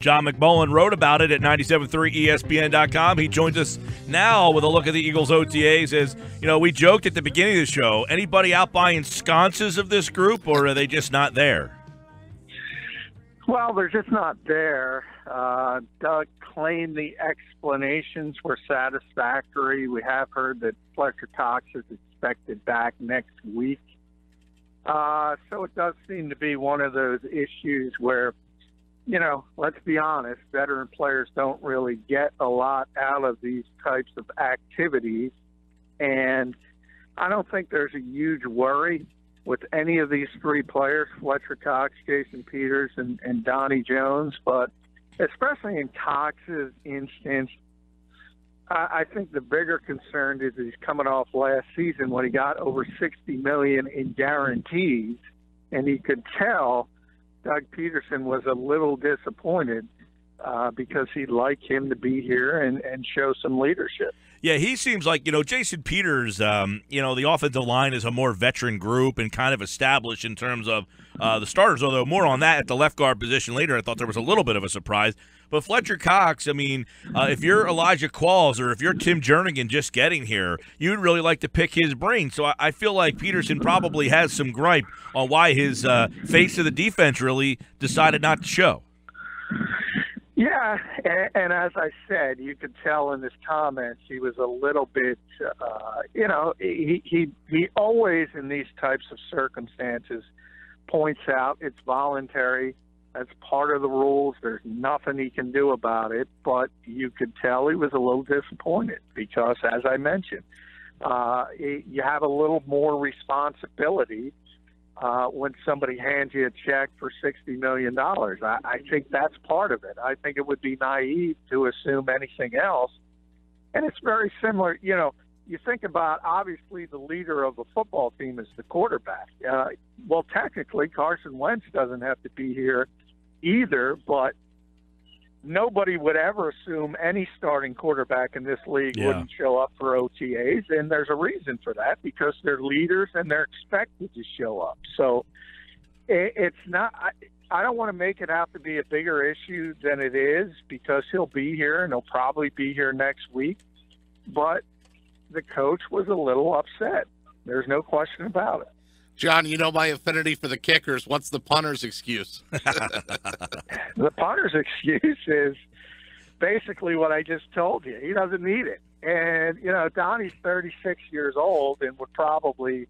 John McMullen wrote about it at 97.3ESPN.com. He joins us now with a look at the Eagles OTAs. As you know, we joked at the beginning of the show, anybody out buying sconces of this group, or are they just not there? Well, they're just not there. Doug claimed the explanations were satisfactory. We have heard that Fletcher Cox is expected back next week. So it does seem to be one of those issues where, you know, let's be honest, veteran players don't really get a lot out of these types of activities. And I don't think there's a huge worry with any of these three players, Fletcher Cox, Jason Peters, and Donnie Jones. But especially in Cox's instance, I think the bigger concern is he's coming off last season when he got over $60 million in guarantees, and he could tell Doug Peterson was a little disappointed because he'd like him to be here and show some leadership. Yeah, he seems like, Jason Peters, the offensive line is a more veteran group and kind of established in terms of the starters, although more on that at the left guard position later. I thought there was a little bit of a surprise. But Fletcher Cox, if you're Elijah Qualls or if you're Tim Jernigan just getting here, you'd really like to pick his brain. So I feel like Peterson probably has some gripe on why his face of the defense really decided not to show. Yeah, and as I said, you could tell in his comments he was a little bit, he always in these types of circumstances points out it's voluntary. That's part of the rules. There's nothing he can do about it. But you could tell he was a little disappointed because, as I mentioned, you have a little more responsibility when somebody hands you a check for $60 million. I think that's part of it. I think it would be naive to assume anything else. And it's very similar. You think about, obviously, the leader of a football team is the quarterback. Well, technically, Carson Wentz doesn't have to be here either, but nobody would ever assume any starting quarterback in this league wouldn't show up for OTAs, and there's a reason for that because they're leaders and they're expected to show up. So it's not – I don't want to make it out to be a bigger issue than it is because he'll be here and he'll probably be here next week, but the coach was a little upset. There's no question about it. John, you know my affinity for the kickers. What's the punter's excuse? The punter's excuse is basically what I just told you. He doesn't need it. And, Donnie's 36 years old and would probably,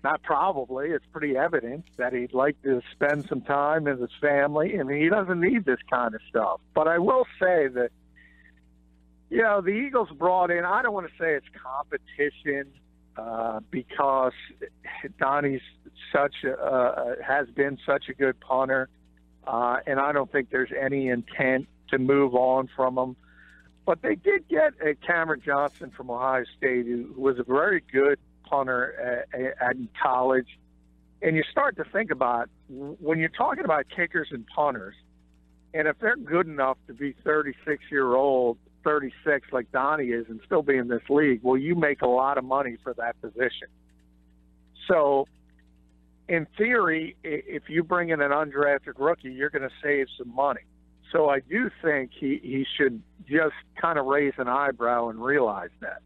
not probably, it's pretty evident that he'd like to spend some time with his family, and he doesn't need this kind of stuff. But I will say that, the Eagles brought in, I don't want to say it's competition, because Donnie's has been such a good punter, and I don't think there's any intent to move on from him. But they did get Cameron Johnson from Ohio State, who was a very good punter at college. And you start to think about, when you're talking about kickers and punters, and if they're good enough to be 36 like Donnie is and still be in this league, well, you make a lot of money for that position. So in theory, if you bring in an undrafted rookie, you're going to save some money. So I do think he should just kind of raise an eyebrow and realize that.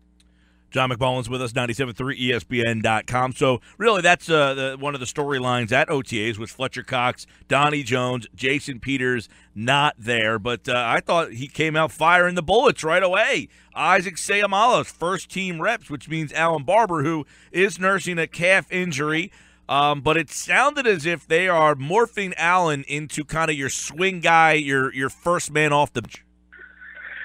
John McMullen's with us, 97.3ESPN.com. So, really, that's one of the storylines at OTAs was Fletcher Cox, Donnie Jones, Jason Peters not there. But I thought he came out firing the bullets right away. Isaac Seumalo's first-team reps, which means Alan Barber, who is nursing a calf injury. But it sounded as if they are morphing Allen into kind of your swing guy, your first man off the bench.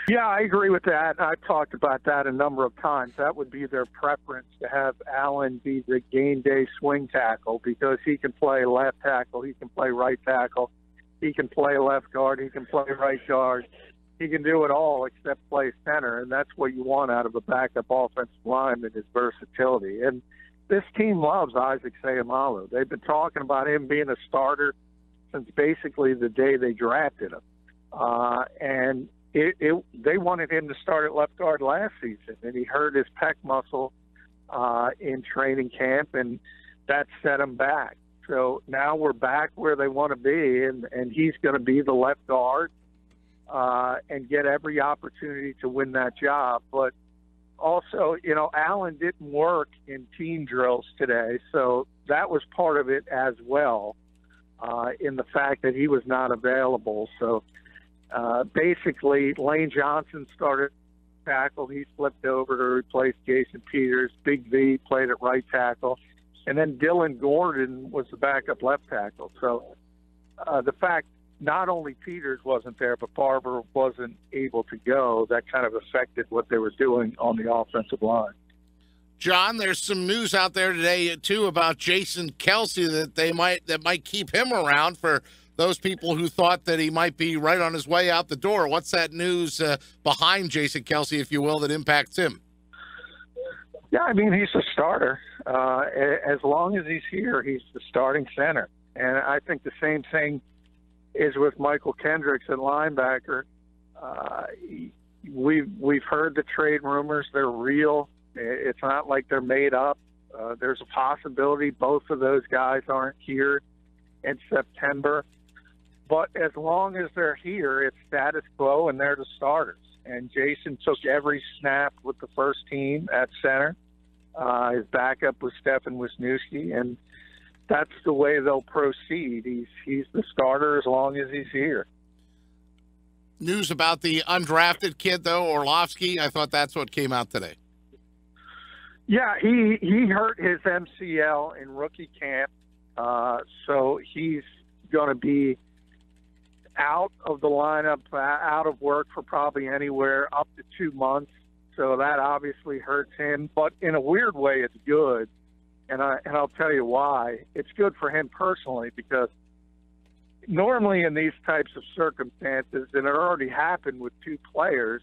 Yeah, I agree with that. I've talked about that a number of times. That would be their preference, to have Allen be the game day swing tackle, because he can play left tackle, he can play right tackle, he can play left guard, he can play right guard. He can do it all except play center, and that's what you want out of a backup offensive lineman, is versatility. And this team loves Isaac Seumalo. They've been talking about him being a starter since basically the day they drafted him. And they wanted him to start at left guard last season, and he hurt his pec muscle in training camp, and that set him back. So now we're back where they want to be, and he's going to be the left guard. and get every opportunity to win that job. But also, Allen didn't work in team drills today, so that was part of it as well, in the fact that he was not available. So basically, Lane Johnson started tackle. He flipped over to replace Jason Peters. Big V played at right tackle. And then Dylan Gordon was the backup left tackle. So the fact not only Peters wasn't there, but Barber wasn't able to go, that kind of affected what they were doing on the offensive line. John, there's some news out there today, too, about Jason Kelce that might keep him around for those people who thought that he might be right on his way out the door. What's that news behind Jason Kelce, if you will, that impacts him? Yeah, I mean, he's a starter. As long as he's here, he's the starting center. And I think the same thing is with Michael Kendricks at linebacker. We've heard the trade rumors. They're real. It's not like they're made up. There's a possibility both of those guys aren't here in September. But as long as they're here, it's status quo, and they're the starters. And Jason took every snap with the first team at center. His backup was Stefan Wisniewski, and that's the way they'll proceed. He's the starter as long as he's here. News about the undrafted kid, though, Orlovsky. I thought that's what came out today. Yeah, he hurt his MCL in rookie camp, so he's going to be out of the lineup, out of work for probably anywhere up to 2 months. So that obviously hurts him, but in a weird way, it's good. And I'll tell you why. It's good for him personally, because normally in these types of circumstances, and it already happened with two players,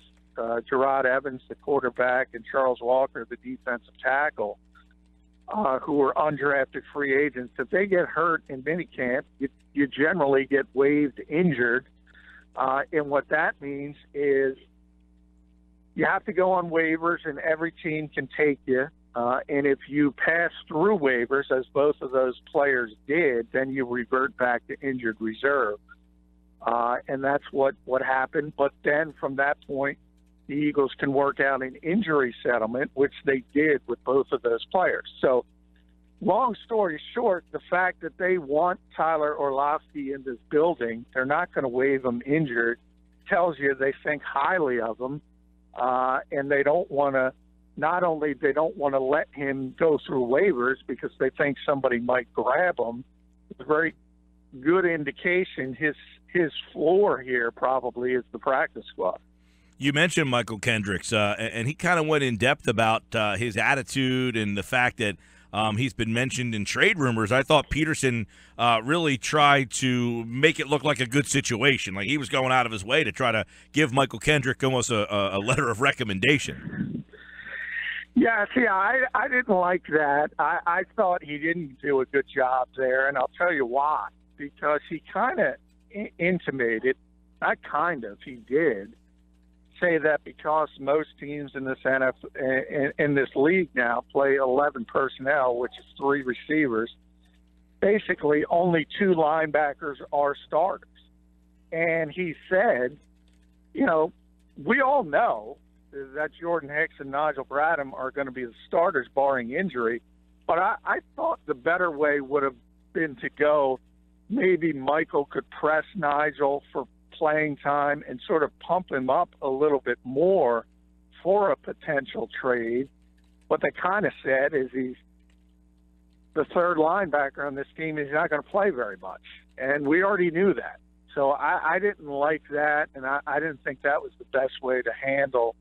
Gerard Evans, the quarterback, and Charles Walker, the defensive tackle, who were undrafted free agents. If they get hurt in minicamp, you generally get waived injured. And what that means is you have to go on waivers, and every team can take you. And if you pass through waivers, as both of those players did, then you revert back to injured reserve. And that's what happened. But then from that point, the Eagles can work out an injury settlement, which they did with both of those players. So long story short, the fact that they want Tyler Orlovsky in this building, they're not going to waive him injured, tells you they think highly of him. And they don't want to, not only they don't want to let him go through waivers because they think somebody might grab him. It's a very good indication his floor here probably is the practice squad. You mentioned Michael Kendricks, and he kind of went in depth about his attitude and the fact that he's been mentioned in trade rumors. I thought Peterson really tried to make it look like a good situation. Like he was going out of his way to try to give Michael Kendrick almost a letter of recommendation. Yeah, see, I didn't like that. I thought he didn't do a good job there, and I'll tell you why. Because he kind of intimated, not kind of, he did, say that because most teams in this in this league now play 11 personnel, which is 3 receivers, basically only 2 linebackers are starters. And he said, we all know that Jordan Hicks and Nigel Bradham are going to be the starters barring injury, but I thought the better way would have been to go, maybe Michael could press Nigel for playing time and sort of pump him up a little bit more for a potential trade. What they kind of said is he's the third linebacker on this team. He's not going to play very much, and we already knew that. So I didn't like that, and I didn't think that was the best way to handle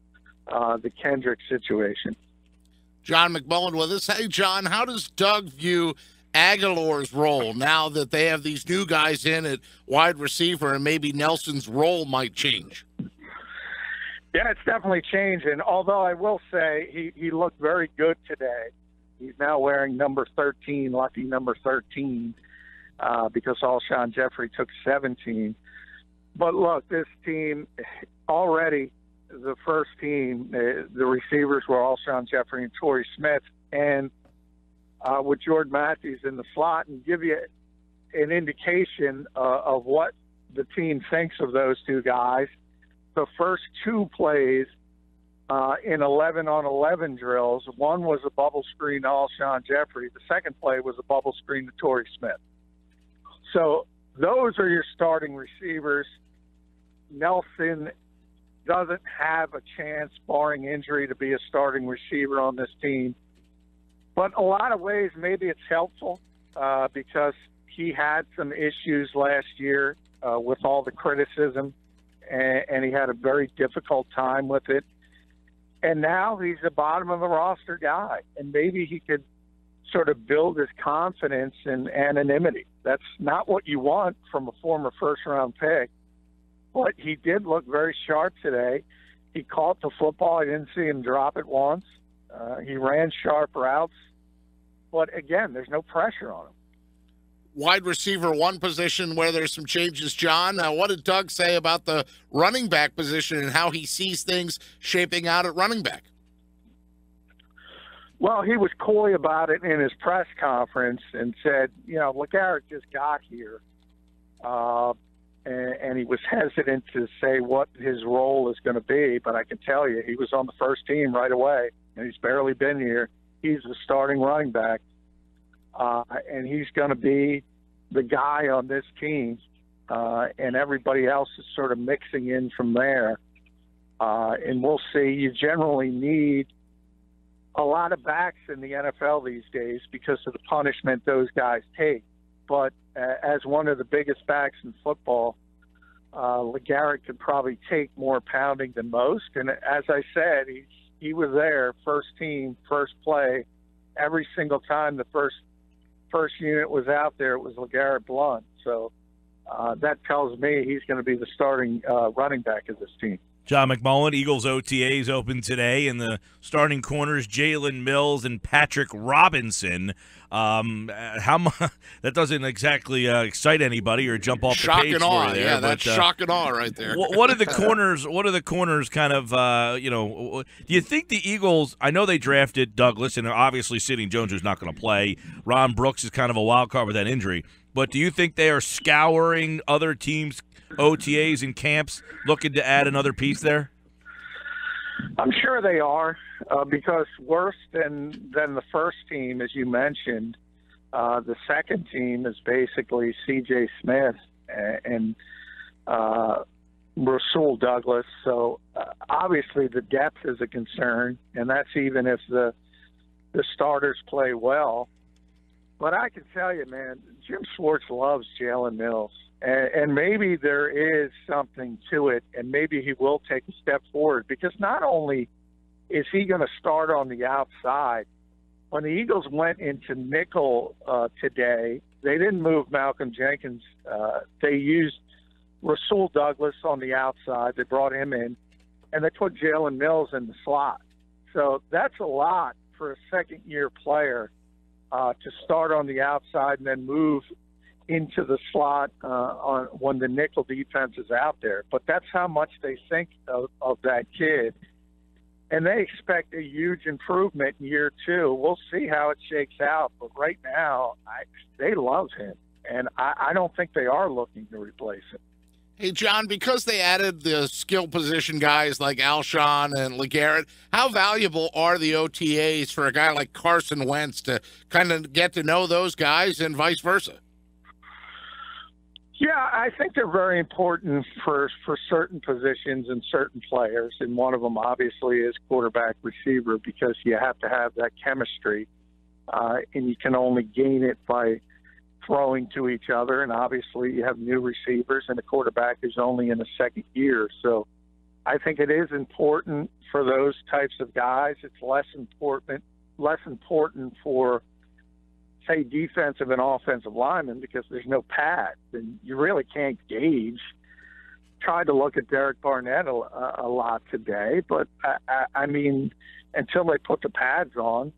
the Kendricks situation. John McMullen with us. Hey, John, how does Doug view Aguilar's role now that they have these new guys in at wide receiver, and maybe Nelson's role might change? Yeah, it's definitely changing. Although I will say he looked very good today. He's now wearing number 13, lucky number 13, because Alshon Jeffrey took 17. But look, this team already, the first team, the receivers were Alshon Jeffrey and Torrey Smith, and with Jordan Matthews in the slot, and give you an indication of what the team thinks of those two guys. the first two plays in 11-on-11 drills. One was a bubble screen to Alshon Jeffrey. The second play was a bubble screen to Torrey Smith. So those are your starting receivers. Nelson doesn't have a chance, barring injury, to be a starting receiver on this team. But a lot of ways, maybe it's helpful because he had some issues last year with all the criticism, and he had a very difficult time with it. And now he's the bottom of the roster guy, and maybe he could sort of build his confidence and anonymity. That's not what you want from a former first-round pick, but he did look very sharp today. He caught the football. I didn't see him drop it once. He ran sharp routes. But, again, there's no pressure on him. Wide receiver one position where there's some changes, John. What did Doug say about the running back position and how he sees things shaping out at running back? Well, he was coy about it in his press conference and said, LeGarrette just got here. And he was hesitant to say what his role is going to be. But I can tell you, he was on the first team right away, and he's barely been here. He's the starting running back. And he's going to be the guy on this team, and everybody else is sort of mixing in from there. And we'll see. You generally need a lot of backs in the NFL these days because of the punishment those guys take. But as one of the biggest backs in football, LeGarrette could probably take more pounding than most. And as I said, he was there, first team, first play, every single time the first unit was out there, it was LeGarrette Blount. So that tells me he's going to be the starting running back of this team. John McMullen, Eagles OTAs open today, and the starting corners, Jalen Mills and Patrick Robinson. That doesn't exactly excite anybody or jump off the page for you there. Yeah, that's shock and awe right there. What are the corners? What are the corners kind of? Do you think the Eagles? I know they drafted Douglas, and obviously Sidney Jones, who's not going to play. Ron Brooks is kind of a wild card with that injury. But do you think they are scouring other teams' OTAs and camps, looking to add another piece there? I'm sure they are, because worse than the first team, as you mentioned, the second team is basically C.J. Smith and Rasul Douglas. So obviously the depth is a concern, and that's even if the starters play well. But I can tell you, man, Jim Schwartz loves Jalen Mills. And maybe there is something to it, and maybe he will take a step forward, because not only is he going to start on the outside, when the Eagles went into nickel today, they didn't move Malcolm Jenkins. They used Rasul Douglas on the outside. They brought him in, and they put Jalen Mills in the slot. So that's a lot for a second-year player to start on the outside and then move into the slot when the nickel defense is out there. But that's how much they think of that kid. And they expect a huge improvement in year two. We'll see how it shakes out. But right now, they love him. And I don't think they are looking to replace him. Hey, John, because they added the skill position guys like Alshon and LeGarrette, how valuable are the OTAs for a guy like Carson Wentz to kind of get to know those guys and vice versa? Yeah, I think they're very important for certain positions and certain players. And one of them, obviously, is quarterback receiver, because you have to have that chemistry. And you can only gain it by throwing to each other. And obviously, you have new receivers, and the quarterback is only in the second year. So I think it is important for those types of guys. It's less important for, say, defensive and offensive linemen, because there's no pads and you really can't gauge. Tried to look at Derek Barnett a lot today, but I mean, until they put the pads on,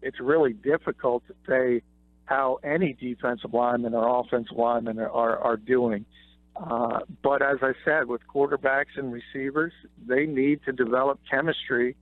it's really difficult to say how any defensive lineman or offensive lineman are doing. But as I said, with quarterbacks and receivers, they need to develop chemistry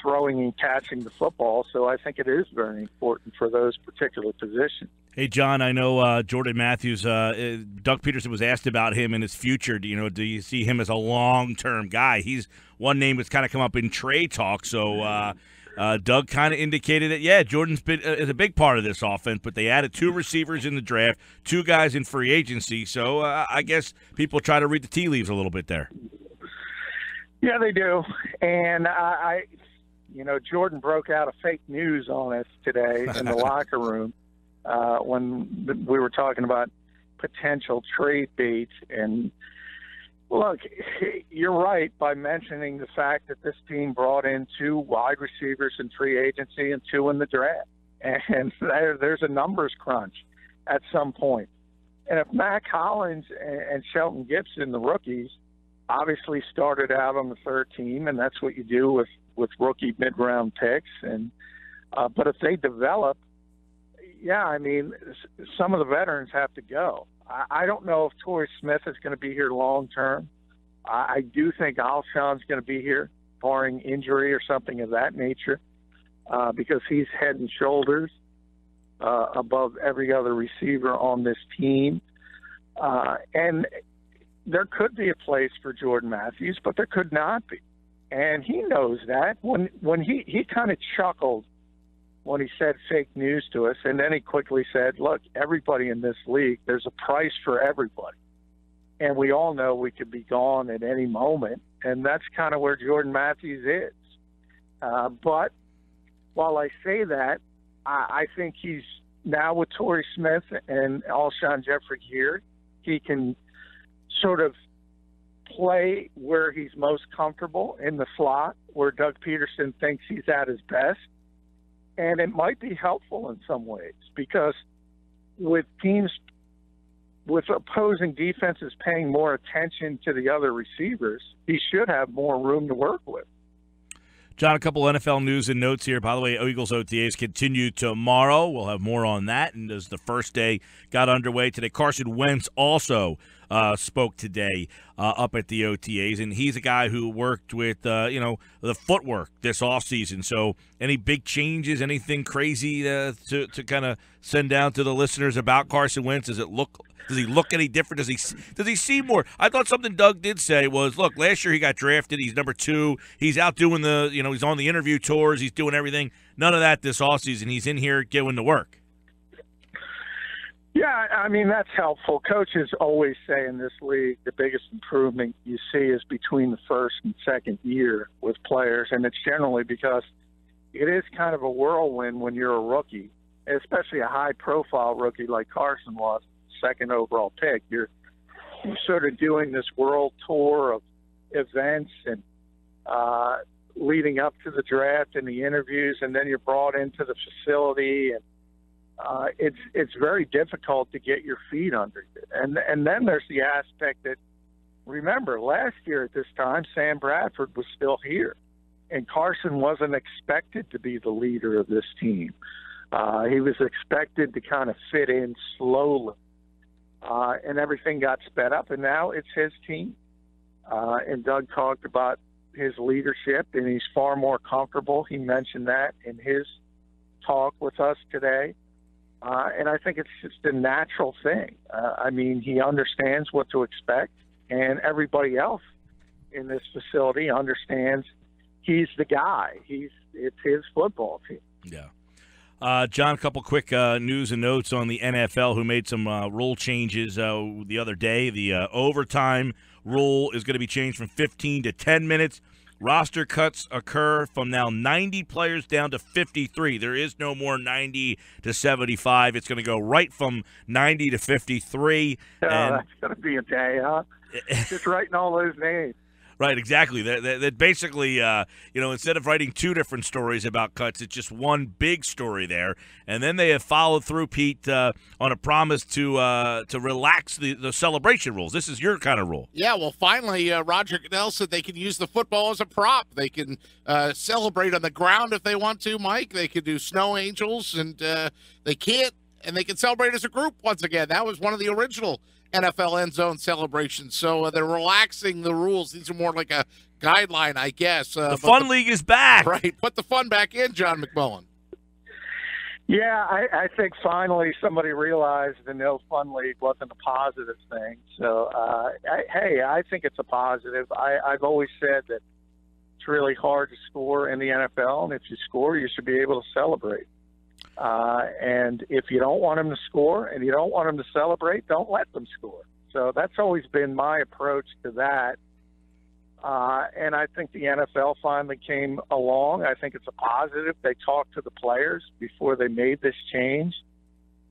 throwing and catching the football. So I think it is very important for those particular positions. Hey, John, I know Jordan Matthews, Doug Peterson was asked about him and his future. Do you see him as a long-term guy? He's one name that's kind of come up in trade talk. So Doug kind of indicated that, yeah, Jordan's is a big part of this offense, but they added 2 receivers in the draft, 2 guys in free agency. So I guess people try to read the tea leaves a little bit there. Yeah, they do. And Jordan broke out of fake news on us today in the locker room. When we were talking about potential trade baits. And look, you're right by mentioning the fact that this team brought in 2 wide receivers in free agency and 2 in the draft. And there's a numbers crunch at some point. And if Matt Collins and Shelton Gibson, the rookies, obviously started out on the 3rd team, and that's what you do with rookie mid-round picks. And but if they develop, yeah, I mean, some of the veterans have to go. I don't know if Torrey Smith is going to be here long term. I do think Alshon's going to be here, barring injury or something of that nature, because he's head and shoulders above every other receiver on this team. And there could be a place for Jordan Matthews, but there could not be. And he knows that. When he kind of chuckled when he said fake news to us, and then he quickly said, look, everybody in this league, there's a price for everybody. And we all know we could be gone at any moment, and that's kind of where Jordan Matthews is. But while I say that, I think he's now with Torrey Smith and Alshon Jeffrey here, he can sort of play where he's most comfortable in the slot, where Doug Peterson thinks he's at his best. And it might be helpful in some ways because with opposing defenses paying more attention to the other receivers, he should have more room to work with. John, a couple NFL news and notes here. By the way, Eagles OTAs continue tomorrow. We'll have more on that. And as the first day got underway today, Carson Wentz also spoke today up at the OTAs, and he's a guy who worked with the footwork this offseason. So any big changes, anything crazy to kind of send down to the listeners about Carson Wentz? Does he look any different? Does he see more? I thought something Doug did say was, look, last year he got drafted. He's number 2. He's out doing he's on the interview tours. He's doing everything. None of that this offseason. He's in here doing the work. Yeah, I mean, that's helpful. Coaches always say in this league the biggest improvement you see is between the first and second year with players, and it's generally because it is kind of a whirlwind when you're a rookie, especially a high-profile rookie like Carson was, second overall pick. You're sort of doing this world tour of events and leading up to the draft and the interviews, and then you're brought into the facility, and it's very difficult to get your feet under it. And then there's the aspect that, remember, last year at this time, Sam Bradford was still here, and Carson wasn't expected to be the leader of this team. He was expected to kind of fit in slowly, and everything got sped up, and now it's his team. And Doug talked about his leadership, and he's far more comfortable. He mentioned that in his talk with us today. And I think it's just a natural thing. I mean, he understands what to expect, and everybody else in this facility understands he's the guy. It's his football team. Yeah. John, a couple quick news and notes on the NFL, who made some rule changes the other day. The overtime rule is going to be changed from 15 to 10 minutes. Roster cuts occur from now 90 players down to 53. There is no more 90 to 75. It's going to go right from 90 to 53. That's going to be a day, huh? Just writing all those names. Right, exactly. That basically, instead of writing 2 different stories about cuts, it's just one big story there. And then they have followed through, Pete, on a promise to relax the celebration rules. This is your kind of rule. Yeah, well, finally, Roger Goodell said they can use the football as a prop. They can celebrate on the ground if they want to, Mike. They could do snow angels, and they can't, and they can celebrate as a group once again. That was one of the original NFL end zone celebrations. So they're relaxing the rules. These are more like a guideline, I guess. The fun league is back. Right. Put the fun back in, John McMullen. Yeah, I think finally somebody realized the no fun league wasn't a positive thing. So, I think it's a positive. I've always said that it's really hard to score in the NFL, and if you score, you should be able to celebrate. And if you don't want them to score and you don't want them to celebrate, don't let them score. So that's always been my approach to that. And I think the NFL finally came along. I think it's a positive. They talked to the players before they made this change.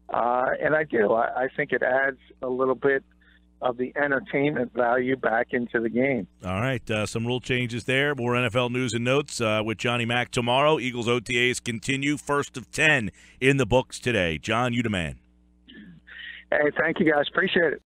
And I do. I think it adds a little bit of the entertainment value back into the game. All right, some rule changes there. More NFL news and notes with Johnny Mack tomorrow. Eagles OTAs continue, first of 10 in the books today. John, you the man. Hey, thank you guys. Appreciate it.